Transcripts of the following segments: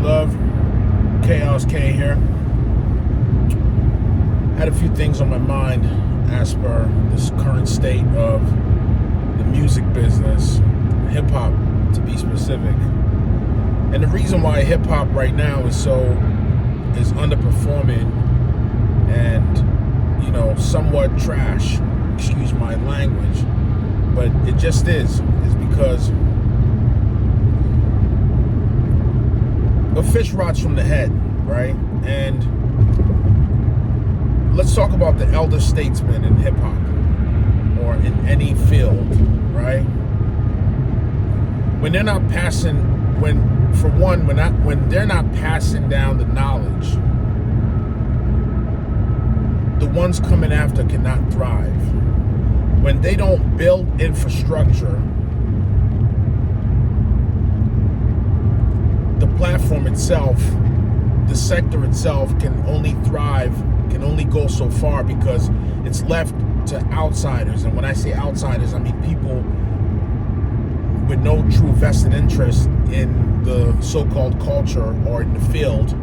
love. Chaos K here. Had a few things on my mind as per this current state of the music business, hip hop to be specific. And the reason why hip hop right now is underperforming and somewhat trash, excuse my language, but it just is because a fish rots from the head, right? And let's talk about the elder statesmen in hip hop or in any field, right? When they're not passing, when they're not passing down the knowledge, the ones coming after cannot thrive. When they don't build infrastructure, the platform itself, the sector itself can only thrive, can only go so far because it's left to outsiders. And when I say outsiders, I mean people with no true vested interest in the so-called culture or in the field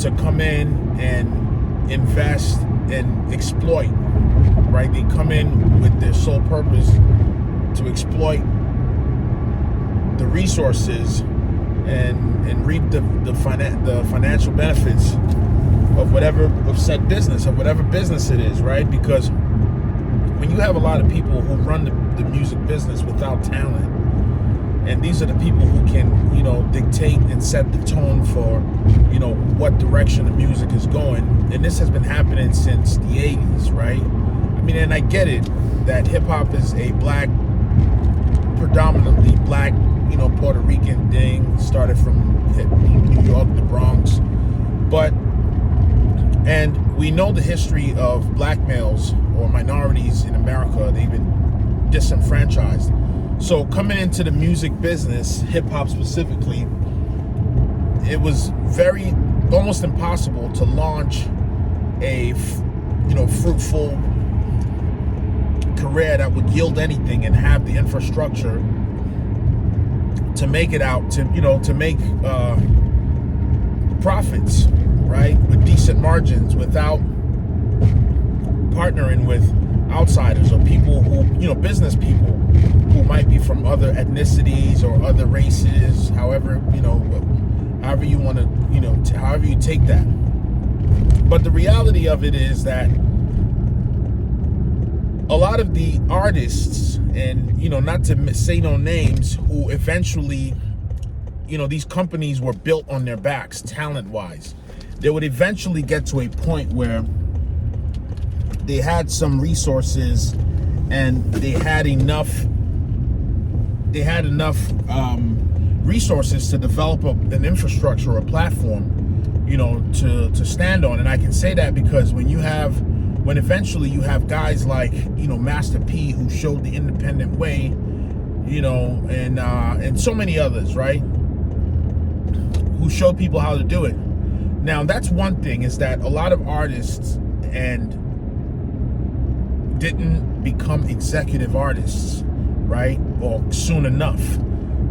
to come in and invest and exploit, right? They come in with their sole purpose to exploit the resources and reap the financial benefits of said business, of whatever business it is, right? Because when you have a lot of people who run the music business without talent, and these are the people who can, dictate and set the tone for, what direction the music is going. And this has been happening since the 80s, right? I mean, and I get it that hip hop is a predominantly black, Puerto Rican thing, started from New York, the Bronx. And we know the history of black males or minorities in America. They've been disenfranchised. So coming into the music business, hip hop specifically, it was almost impossible to launch a, fruitful career that would yield anything and have the infrastructure to make it out, to make profits, right, with decent margins, without partnering with outsiders or people who, business people who might be from other ethnicities or other races, however you want to, however you take that. But the reality of it is that a lot of the artists, and not to say no names, who eventually, these companies were built on their backs, talent-wise. They would eventually get to a point where they had some resources and they had enough resources to develop an infrastructure or a platform, to stand on. And I can say that because when eventually you have guys like, Master P, who showed the independent way, and so many others, right, who showed people how to do it. Now, that's one thing, is that a lot of artists didn't become executive artists, right, or soon enough.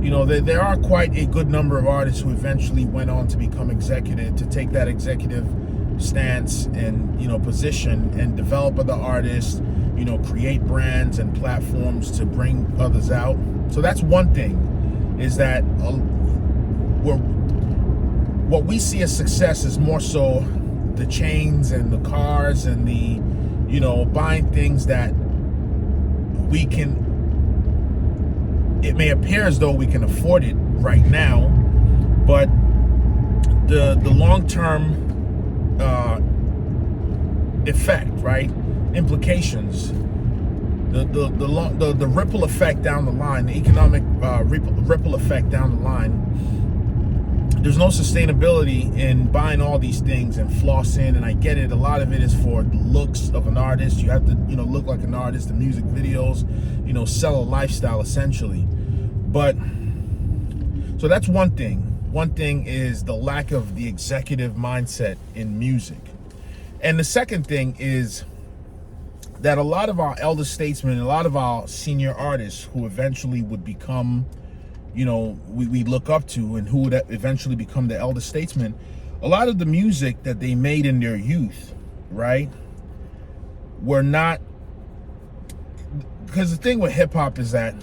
There are quite a good number of artists who eventually went on to become executive, to take that executive stance and, position and develop other artists, create brands and platforms to bring others out. So that's one thing, is that what we see as success is more so the chains and the cars and the, buying things that it may appear as though we can afford it right now, but the long-term effect, right, implications, the ripple effect down the line, the economic ripple effect down the line. There's no sustainability in buying all these things and flossing, and I get it. A lot of it is for the looks of an artist. You have to, look like an artist. The music videos, sell a lifestyle essentially. But so that's one thing. One thing is the lack of the executive mindset in music, and the second thing is that a lot of our elder statesmen, a lot of our senior artists who eventually would become we look up to, and who would eventually become the elder statesman. A lot of the music that they made in their youth, right, were not, because the thing with hip-hop is that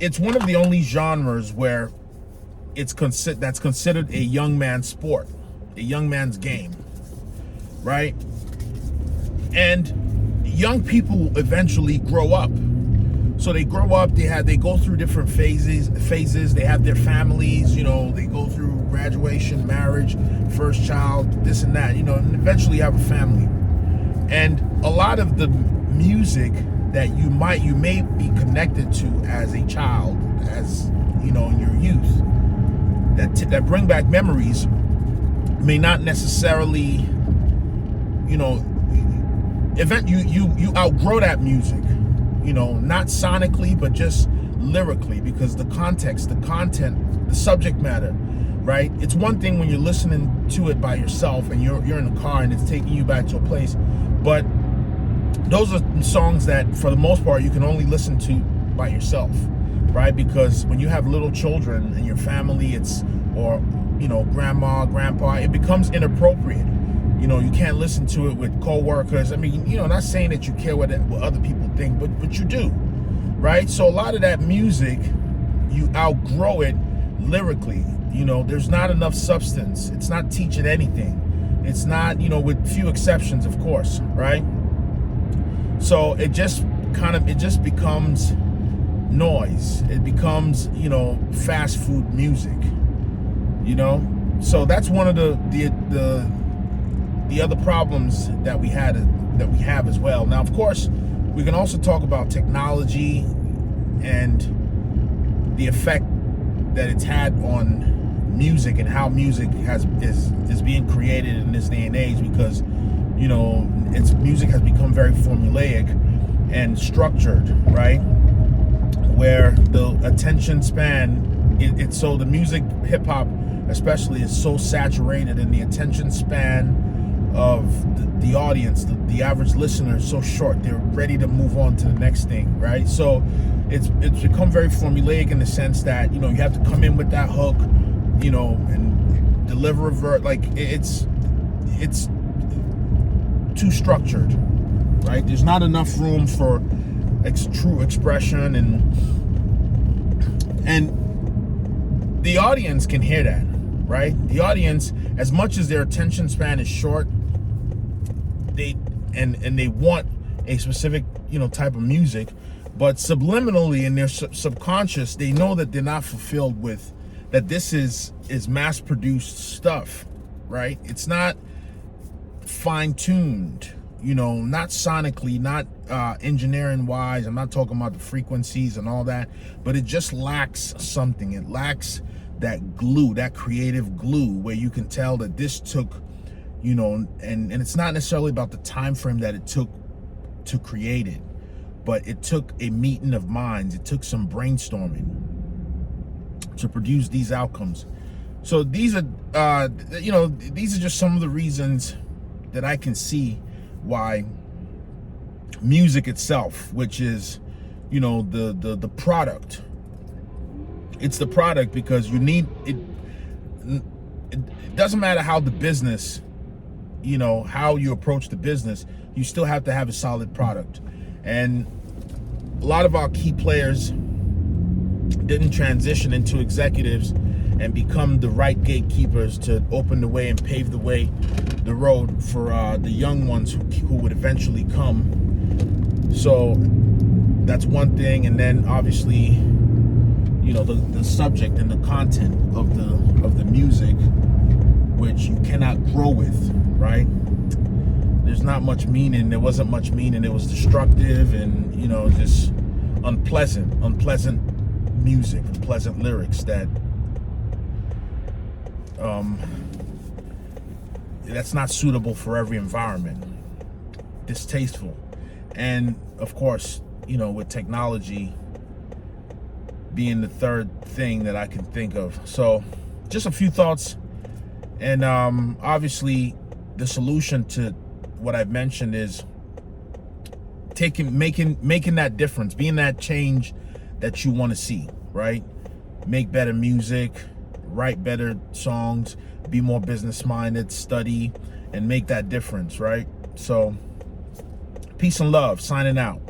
it's one of the only genres where that's considered a young man's sport, a young man's game, right? And young people eventually grow up. So they grow up, they go through different phases, they have their families, they go through graduation, marriage, first child, this and that, and eventually have a family. And a lot of the music that you may be connected to as a child, as in your youth, that bring back memories, may not necessarily, you outgrow that music, not sonically, but just lyrically, because the context, the content, the subject matter, right? It's one thing when you're listening to it by yourself and you're in the car and it's taking you back to a place, but those are songs that, for the most part, you can only listen to by yourself, right? Because when you have little children and your family, or grandma, grandpa, it becomes inappropriate. You can't listen to it with co-workers. I mean, not saying that you care what other people think, but you do, right? So a lot of that music, you outgrow it lyrically. There's not enough substance. It's not teaching anything. It's not, with few exceptions, of course, right? So it just becomes noise. It becomes, fast food music, So that's one of the other problems that we have as well. Now, of course, we can also talk about technology and the effect that it's had on music and how music is being created in this day and age, because music has become very formulaic and structured, right? Where the attention span, it's so the music, hip hop especially, is so saturated, and the attention span of the audience, the average listener, is so short. They're ready to move on to the next thing, right? So it's become very formulaic in the sense that you have to come in with that hook, and deliver a verse. Like it's too structured, right? There's not enough room for true expression, and the audience can hear that, right? The audience, as much as their attention span is short, they want a specific type of music, but subliminally in their subconscious, they know that they're not fulfilled with that. This is mass-produced stuff, right? It's not fine-tuned, not sonically, not engineering-wise. I'm not talking about the frequencies and all that, but it just lacks something. It lacks that glue, that creative glue, where you can tell that this took, and it's not necessarily about the time frame that it took to create it, but it took a meeting of minds. It took some brainstorming to produce these outcomes. So these are, these are just some of the reasons that I can see why music itself, which is, the product. It's the product, because you need it. It doesn't matter how the business, how you approach the business, you still have to have a solid product. And a lot of our key players didn't transition into executives and become the right gatekeepers to open the way and pave the road for the young ones who would eventually come. So that's one thing. And then obviously, the subject and the content of the music, which you cannot grow with, right? There's not much meaning. There wasn't much meaning. It was destructive and, just unpleasant music, unpleasant lyrics that that's not suitable for every environment. Distasteful. And of course, with technology being the third thing that I can think of. So just a few thoughts. And obviously the solution to what I've mentioned is making that difference, being that change that you want to see, right? make better music, write better songs, be more business minded, study, and make that difference, right? So peace and love, signing out.